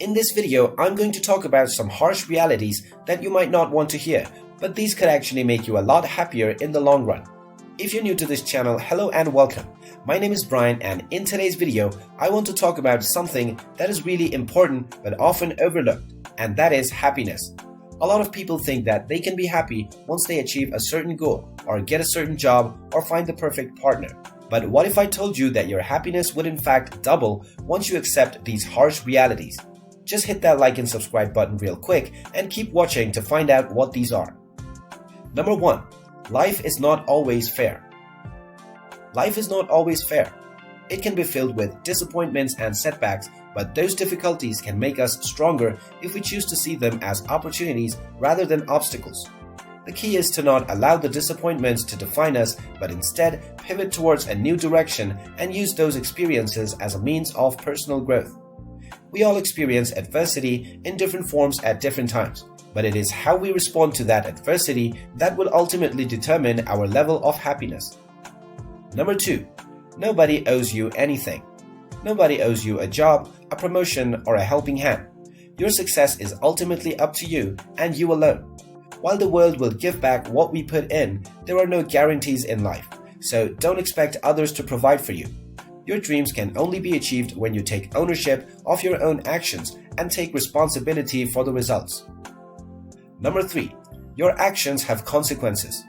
In this video, I'm going to talk about some harsh realities that you might not want to hear, but these could actually make you a lot happier in the long run. If you're new to this channel, hello and welcome. My name is Brian, and in today's video, I want to talk about something that is really important but often overlooked, and that is happiness. A lot of people think that they can be happy once they achieve a certain goal, or get a certain job, or find the perfect partner. But what if I told you that your happiness would in fact double once you accept these harsh realities? Just hit that like and subscribe button real quick and keep watching to find out what these are. Number 1. Life is not always fair. Life is not always fair. It can be filled with disappointments and setbacks, but those difficulties can make us stronger if we choose to see them as opportunities rather than obstacles. The key is to not allow the disappointments to define us, but instead pivot towards a new direction and use those experiences as a means of personal growth. We all experience adversity in different forms at different times, but it is how we respond to that adversity that will ultimately determine our level of happiness. Number 2. Nobody owes you anything. Nobody owes you a job, a promotion, or a helping hand. Your success is ultimately up to you and you alone. While the world will give back what we put in, there are no guarantees in life, so don't expect others to provide for you. Your dreams can only be achieved when you take ownership of your own actions and take responsibility for the results. Number 3. Your actions have consequences.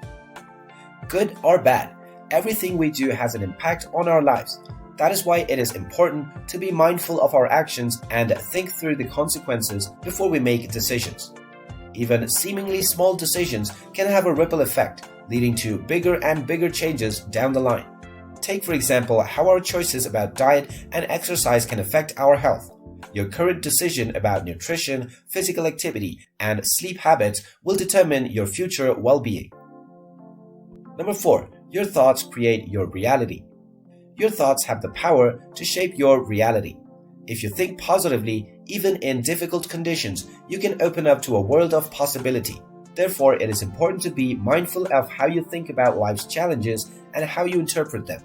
Good or bad, everything we do has an impact on our lives. That is why it is important to be mindful of our actions and think through the consequences before we make decisions. Even seemingly small decisions can have a ripple effect, leading to bigger and bigger changes down the line. Take, for example, how our choices about diet and exercise can affect our health. Your current decision about nutrition, physical activity, and sleep habits will determine your future well-being. Number 4. Your thoughts create your reality. Your thoughts have the power to shape your reality. If you think positively, even in difficult conditions, you can open up to a world of possibility. Therefore, it is important to be mindful of how you think about life's challenges and how you interpret them.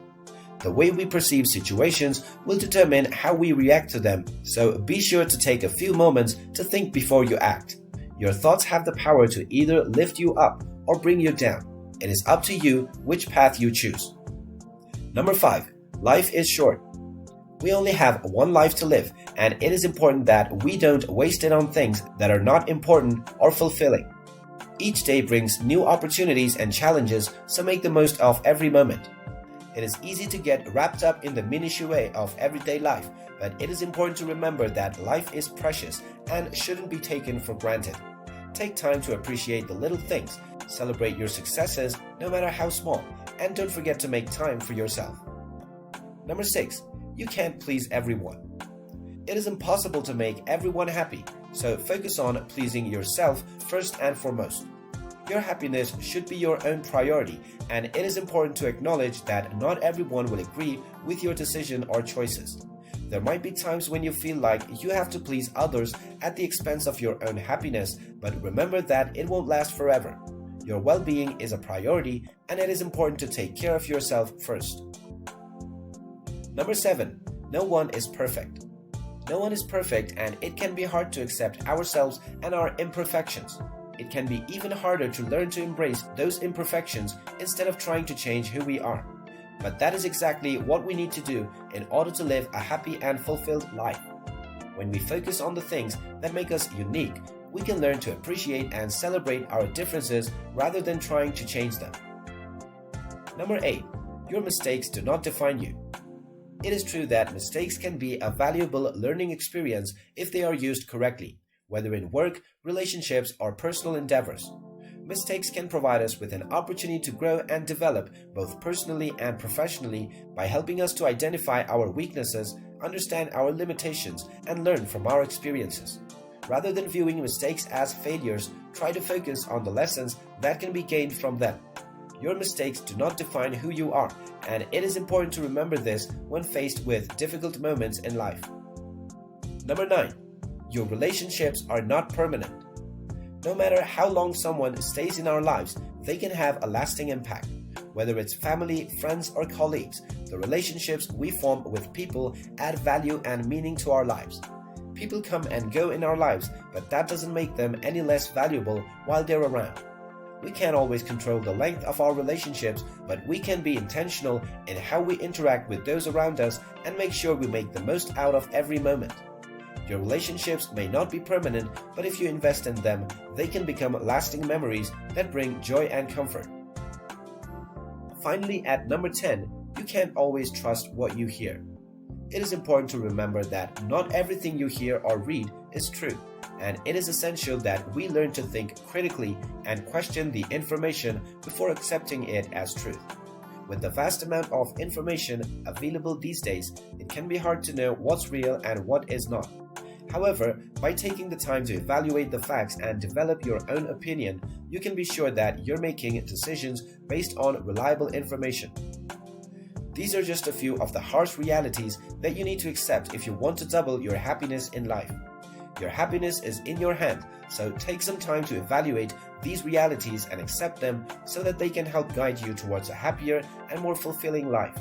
The way we perceive situations will determine how we react to them, so be sure to take a few moments to think before you act. Your thoughts have the power to either lift you up or bring you down. It is up to you which path you choose. Number 5. Life is short. We only have one life to live, and it is important that we don't waste it on things that are not important or fulfilling. Each day brings new opportunities and challenges, so make the most of every moment. It is easy to get wrapped up in the minutiae of everyday life, but it is important to remember that life is precious and shouldn't be taken for granted. Take time to appreciate the little things, celebrate your successes no matter how small, and don't forget to make time for yourself. Number 6. You can't please everyone. It is impossible to make everyone happy, so focus on pleasing yourself first and foremost. Your happiness should be your own priority, and it is important to acknowledge that not everyone will agree with your decision or choices. There might be times when you feel like you have to please others at the expense of your own happiness, but remember that it won't last forever. Your well-being is a priority, and it is important to take care of yourself first. Number 7. No one is perfect. No one is perfect, and it can be hard to accept ourselves and our imperfections. It can be even harder to learn to embrace those imperfections instead of trying to change who we are. But that is exactly what we need to do in order to live a happy and fulfilled life. When we focus on the things that make us unique, we can learn to appreciate and celebrate our differences rather than trying to change them. Number 8. Your mistakes do not define you. It is true that mistakes can be a valuable learning experience if they are used correctly, whether in work, relationships, or personal endeavors. Mistakes can provide us with an opportunity to grow and develop both personally and professionally by helping us to identify our weaknesses, understand our limitations, and learn from our experiences. Rather than viewing mistakes as failures, try to focus on the lessons that can be gained from them. Your mistakes do not define who you are, and it is important to remember this when faced with difficult moments in life. Number 9. Your relationships are not permanent. No matter how long someone stays in our lives, they can have a lasting impact. Whether it's family, friends, or colleagues, the relationships we form with people add value and meaning to our lives. People come and go in our lives, but that doesn't make them any less valuable while they're around. We can't always control the length of our relationships, but we can be intentional in how we interact with those around us and make sure we make the most out of every moment. Your relationships may not be permanent, but if you invest in them, they can become lasting memories that bring joy and comfort. Finally, at number 10, you can't always trust what you hear. It is important to remember that not everything you hear or read is true, and it is essential that we learn to think critically and question the information before accepting it as truth. With the vast amount of information available these days, it can be hard to know what's real and what is not. However, by taking the time to evaluate the facts and develop your own opinion, you can be sure that you're making decisions based on reliable information. These are just a few of the harsh realities that you need to accept if you want to double your happiness in life. Your happiness is in your hand, so take some time to evaluate these realities and accept them so that they can help guide you towards a happier and more fulfilling life.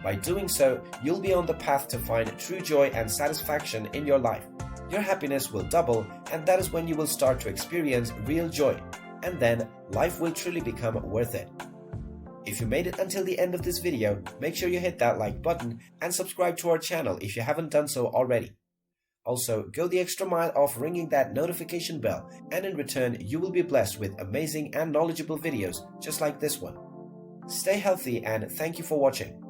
By doing so, you'll be on the path to find true joy and satisfaction in your life. Your happiness will double, and that is when you will start to experience real joy, and then life will truly become worth it. If you made it until the end of this video, make sure you hit that like button and subscribe to our channel if you haven't done so already. Also, go the extra mile of ringing that notification bell, and in return, you will be blessed with amazing and knowledgeable videos just like this one. Stay healthy and thank you for watching.